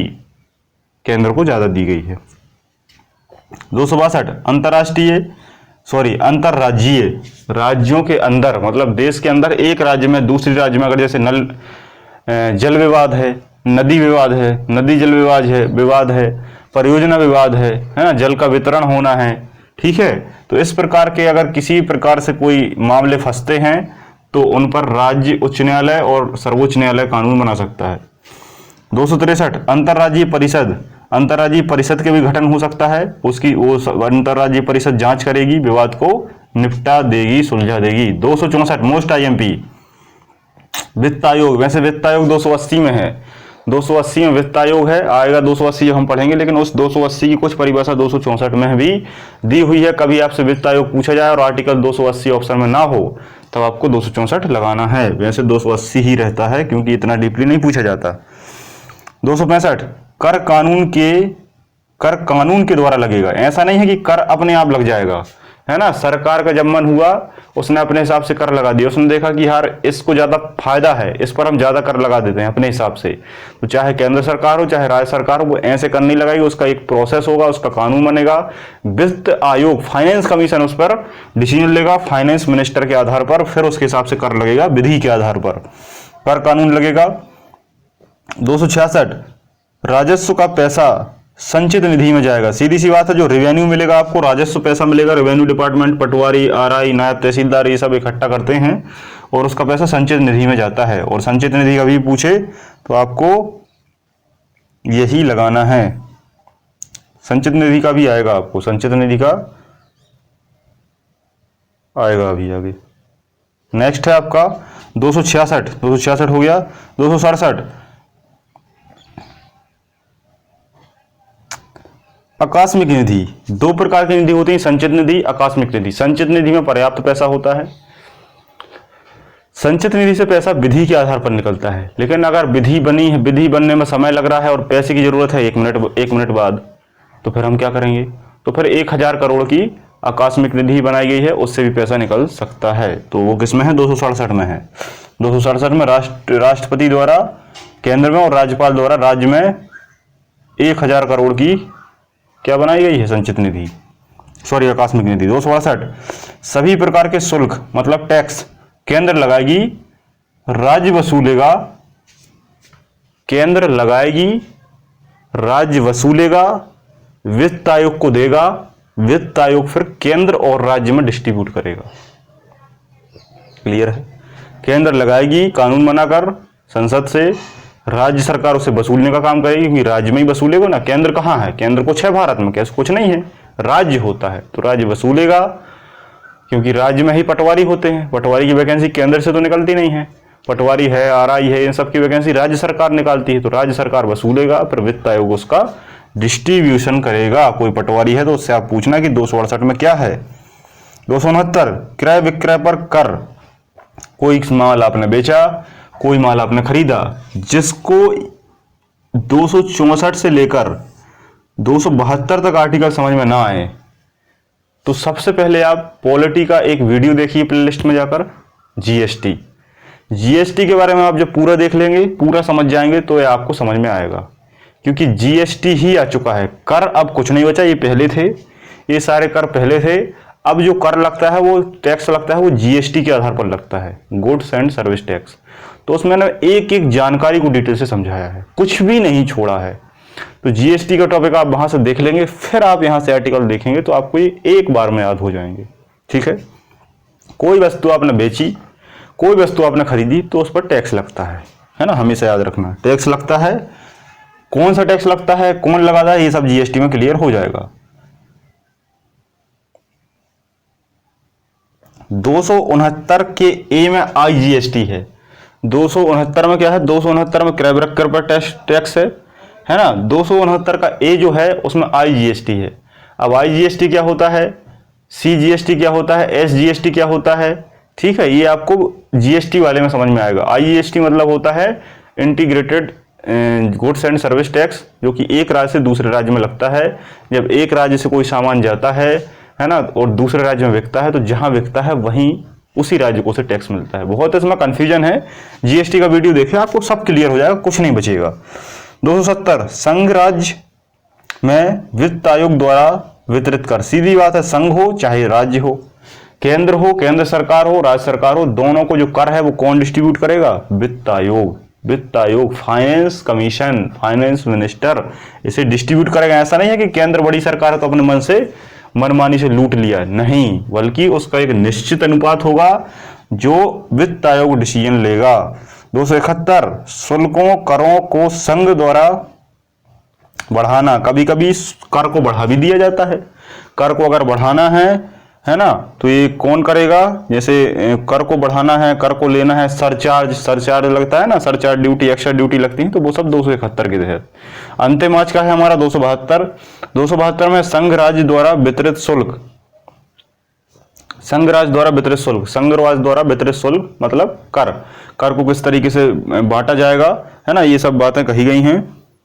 केंद्र को ज्यादा दी गई है। 262 अंतरराज्यीय, राज्यों के अंदर, मतलब देश के अंदर एक राज्य में दूसरे राज्य में, अगर जैसे जल विवाद है, नदी विवाद है, नदी जल विवाद है, परियोजना विवाद है ना, जल का वितरण होना है, ठीक है, तो इस प्रकार के अगर किसी प्रकार से कोई मामले फंसते हैं तो उन पर राज्य उच्च न्यायालय और सर्वोच्च न्यायालय कानून बना सकता है। 263 अंतर्राज्यीय परिषद के भी गठन हो सकता है, उसकी वो अंतर्राज्यीय परिषद जांच करेगी, विवाद को निपटा देगी, सुलझा देगी। 264 मोस्ट IMP वित्त आयोग, वैसे वित्त आयोग 280 में है, 280 में वित्त आयोग है, आएगा 280 हम पढ़ेंगे, लेकिन उस 280 की कुछ परिभाषा 264 में भी दी हुई है। कभी आपसे वित्त आयोग पूछा जाए और आर्टिकल 280 ऑप्शन में ना हो, तब आपको 264 लगाना है, वैसे 280 ही रहता है क्योंकि इतना डीपली नहीं पूछा जाता। 265 कर कानून के द्वारा लगेगा, ऐसा नहीं है कि कर अपने आप लग जाएगा, है ना, सरकार का जब मन हुआ उसने अपने हिसाब से कर लगा दिया, उसने देखा कि यार इसको ज्यादा फायदा है, इस पर हम ज्यादा कर लगा देते हैं अपने हिसाब से। तो चाहे केंद्र सरकार हो चाहे राज्य सरकार हो, वो ऐसे कर नहीं लगाएगी, उसका एक प्रोसेस होगा, उसका कानून बनेगा, वित्त आयोग फाइनेंस कमीशन उस पर डिसीजन लेगा फाइनेंस मिनिस्टर के आधार पर, फिर उसके हिसाब से कर लगेगा, विधि के आधार पर कर कानून लगेगा। 266 राजस्व का पैसा संचित निधि में जाएगा। सीधी सी बात है, जो रेवेन्यू मिलेगा आपको, राजस्व पैसा मिलेगा, रेवेन्यू डिपार्टमेंट, पटवारी, आरआई, नायब तहसीलदार ये सब इकट्ठा करते हैं और उसका पैसा संचित निधि में जाता है। और संचित निधि कभी पूछे तो आपको यही लगाना है, संचित निधि का भी आएगा आपको, संचित निधि का आएगा अभी आगे। नेक्स्ट है आपका 266 हो गया। 267 आकस्मिक निधि। दो प्रकार की निधि होती है, संचित निधि, आकस्मिक निधि। संचित निधि में पर्याप्त पैसा होता है, संचित निधि से पैसा विधि के आधार पर निकलता है। लेकिन अगर विधि बनी है, विधि बनने में समय लग रहा है और पैसे की जरूरत है एक मिनट बाद, तो फिर हम क्या करेंगे? तो फिर 1000 करोड़ की आकस्मिक निधि बनाई गई है, उससे भी पैसा निकल सकता है। तो वो किसमें है? 267 में है। 267 में राष्ट्रपति द्वारा केंद्र में और राज्यपाल द्वारा राज्य में 1000 करोड़ की क्या बनाई गई है? संचित निधि, सॉरी आकस्मिक निधि। 268 सभी प्रकार के शुल्क मतलब टैक्स केंद्र लगाएगी, राज्य वसूलेगा, केंद्र लगाएगी, राज्य वसूलेगा, वित्त आयोग को देगा, वित्त आयोग फिर केंद्र और राज्य में डिस्ट्रीब्यूट करेगा। क्लियर है? केंद्र लगाएगी कानून बनाकर संसद से, राज्य सरकार उसे वसूलने का काम करेगी, क्योंकि राज्य में ही वसूलेगा ना। केंद्र कहाँ है? केंद्र कुछ है भारत में? कैसे कुछ नहीं है, राज्य होता है। तो राज्य वसूलेगा, क्योंकि राज्य में ही पटवारी होते हैं, पटवारी की वैकेंसी केंद्र से तो निकलती नहीं है, पटवारी है, आरआई है, इन सब की वैकेंसी राज्य सरकार निकालती है। तो राज्य सरकार वसूलेगा, फिर वित्त आयोग उसका डिस्ट्रीब्यूशन करेगा। कोई पटवारी है तो उससे आप पूछना कि 268 में क्या है। 269 क्रय विक्रय पर कर। कोई माल आपने बेचा, कोई माल आपने खरीदा, जिसको 264 से लेकर 272 तक आर्टिकल समझ में ना आए, तो सबसे पहले आप पॉलिटी का एक वीडियो देखिए प्लेलिस्ट में जाकर, जीएसटी। जीएसटी के बारे में आप जब पूरा देख लेंगे, पूरा समझ जाएंगे, तो ये आपको समझ में आएगा, क्योंकि जीएसटी ही आ चुका है। कर अब कुछ नहीं बचा, ये पहले थे, ये सारे कर पहले थे। अब जो कर लगता है, वो टैक्स लगता है, वो जीएसटी के आधार पर लगता है, गुड्स एंड सर्विस टैक्स। तो उसमें मैंने एक एक जानकारी को डिटेल से समझाया है, कुछ भी नहीं छोड़ा है। तो जीएसटी का टॉपिक आप वहां से देख लेंगे, फिर आप यहां से आर्टिकल देखेंगे तो आपको ये एक बार में याद हो जाएंगे। ठीक है? कोई वस्तु आपने बेची, कोई वस्तु आपने खरीदी, तो उस पर टैक्स लगता है ना, हमेशा याद रखना। टैक्स लगता है, कौन सा टैक्स लगता है, कौन लगाता है, ये सब जीएसटी में क्लियर हो जाएगा। 269 के ए में आईजीएसटी है। 269 में क्या है? 269 में क्रय विक्रय पर टैक्स है ना। 269 का ए जो है उसमें आईजीएसटी है। अब आईजीएसटी क्या होता है, सीजीएसटी क्या होता है, एसजीएसटी क्या होता है, ठीक है, ये आपको जीएसटी वाले में समझ में आएगा। आईजीएसटी मतलब होता है integrated goods and service tax, जो कि एक राज्य से दूसरे राज्य में लगता है। जब एक राज्य से कोई सामान जाता है ना, और दूसरे राज्य में बिकता है, तो जहां बिकता है वहीं उसी राज्य को से टैक्स मिलता है। बहुत इसमें कंफ्यूजन है, जीएसटी का वीडियो देखिए, आपको सब क्लियर हो जाएगा, कुछ नहीं बचेगा। 270 संघ राज्य में वित्त आयोग द्वारा वितरित कर। सीधी बात है, संघ हो चाहे राज्य हो, केंद्र हो, केंद्र सरकार हो, राज्य सरकार हो, दोनों को जो कर है वो कौन डिस्ट्रीब्यूट करेगा? वित्त आयोग। वित्त आयोग, फाइनेंस कमीशन, फाइनेंस मिनिस्टर इसे डिस्ट्रीब्यूट करेगा। ऐसा नहीं है कि केंद्र बड़ी सरकार है तो अपने मन से मनमानी से लूट लिया, नहीं, बल्कि उसका एक निश्चित अनुपात होगा जो वित्त आयोग डिसीजन लेगा। 271 शुल्कों करों को संघ द्वारा बढ़ाना। कभी कभी कर को बढ़ा भी दिया जाता है। कर को अगर बढ़ाना है ना, तो ये कौन करेगा? जैसे कर को बढ़ाना है, कर को लेना है, सरचार्ज लगता है ना, सरचार्ज ड्यूटी, एक्स्ट्रा ड्यूटी लगती है, तो वो सब 271 के तहत। अंतिम आज का है हमारा 272 में संघ राज्य द्वारा वितरित शुल्क। संघ राज्य द्वारा वितरित शुल्क, संघ राज्य द्वारा वितरित शुल्क मतलब कर को किस तरीके से बांटा जाएगा, है ना, ये सब बातें कही गई हैं,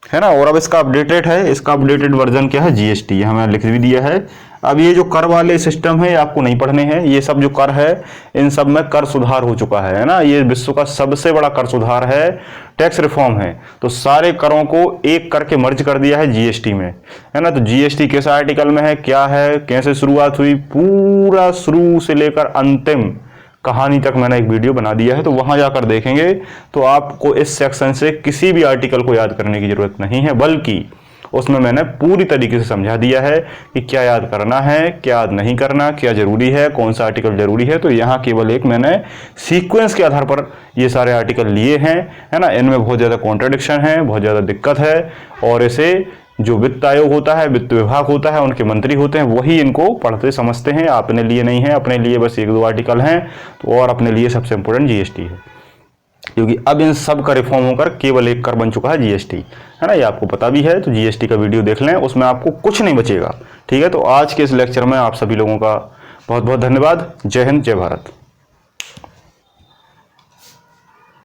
है ना। और अब इसका अपडेटेड है, इसका अपडेटेड वर्जन क्या है? जीएसटी, ये हमें लिख भी दिया है, अब ये जो कर वाले सिस्टम है आपको नहीं पढ़ने हैं, ये सब जो कर है इन सब में कर सुधार हो चुका है ना। ये विश्व का सबसे बड़ा कर सुधार है, टैक्स रिफॉर्म है। तो सारे करों को एक करके मर्ज कर दिया है जीएसटी में, है ना। तो जीएसटी किस आर्टिकल में है, क्या है, कैसे शुरुआत हुई, पूरा शुरू से लेकर अंतिम कहानी तक मैंने एक वीडियो बना दिया है। तो वहां जाकर देखेंगे तो आपको इस सेक्शन से किसी भी आर्टिकल को याद करने की जरूरत नहीं है, बल्कि उसमें मैंने पूरी तरीके से समझा दिया है कि क्या याद करना है, क्या याद नहीं करना, क्या जरूरी है, कौन सा आर्टिकल जरूरी है। तो यहाँ केवल एक मैंने सीक्वेंस के आधार पर ये सारे आर्टिकल लिए हैं, है ना। इनमें बहुत ज़्यादा कॉन्ट्रडिक्शन है, बहुत ज़्यादा दिक्कत है, और इसे जो वित्त आयोग होता है, वित्त विभाग होता है, उनके मंत्री होते हैं, वही इनको पढ़ते समझते हैं। अपने लिए नहीं है, अपने लिए बस 1-2 आर्टिकल हैं। तो और अपने लिए सबसे इंपॉर्टेंट जीएसटी है, क्योंकि अब इन सब का रिफॉर्म होकर केवल एक कर बन चुका है जीएसटी, है ना। ये आपको पता भी है। तो जीएसटी का वीडियो देख लें, उसमें आपको कुछ नहीं बचेगा, ठीक है। तो आज के इस लेक्चर में आप सभी लोगों का बहुत बहुत धन्यवाद। जय हिंद, जय भारत।